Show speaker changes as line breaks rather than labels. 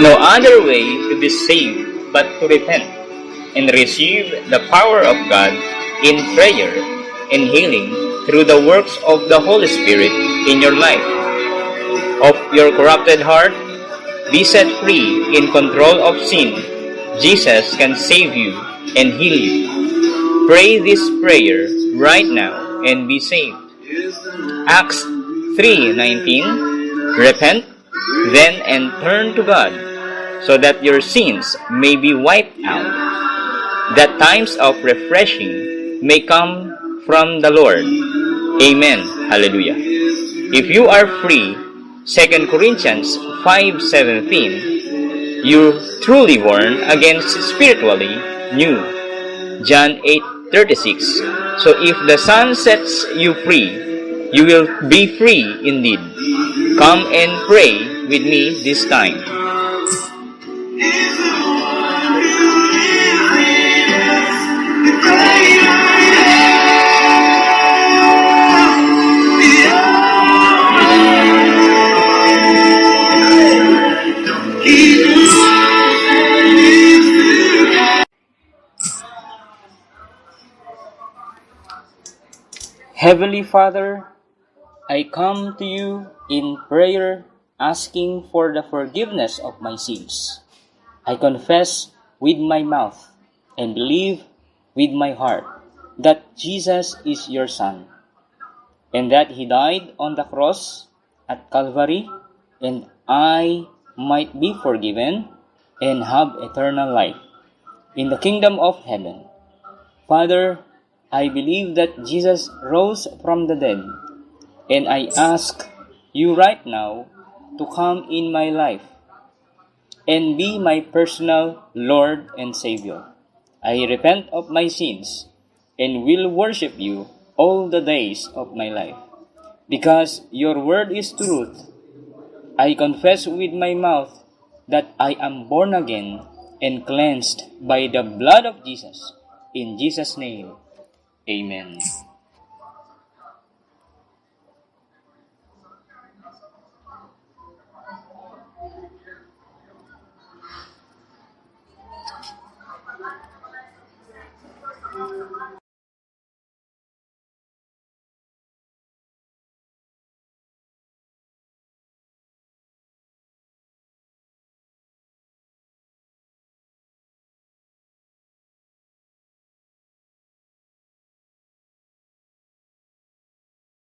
no other way to be saved but to repent and receive the power of God in prayer and healing through the works of the Holy Spirit in your life. Of your corrupted heart, be set free in control of sin. Jesus can save you and heal you. Pray this prayer right now and be saved. Acts 3:19. Repent then and turn to God, so that your sins may be wiped out, that times of refreshing may come from the Lord. Amen. Hallelujah. If you are free, 2 Corinthians 5:17, you truly born again spiritually new. John 8:36. So if the Son sets you free, you will be free indeed. Come and pray with me this time. Heavenly Father, I come to you in prayer asking for the forgiveness of my sins. I confess with my mouth and believe with my heart that Jesus is your Son and that He died on the cross at Calvary and I might be forgiven and have eternal life in the kingdom of heaven. Father, I believe that Jesus rose from the dead, and I ask you right now to come in my life and be my personal Lord and Savior. I repent of my sins and will worship you all the days of my life. Because your word is truth, I confess with my mouth that I am born again and cleansed by the blood of Jesus. In Jesus' name, amen.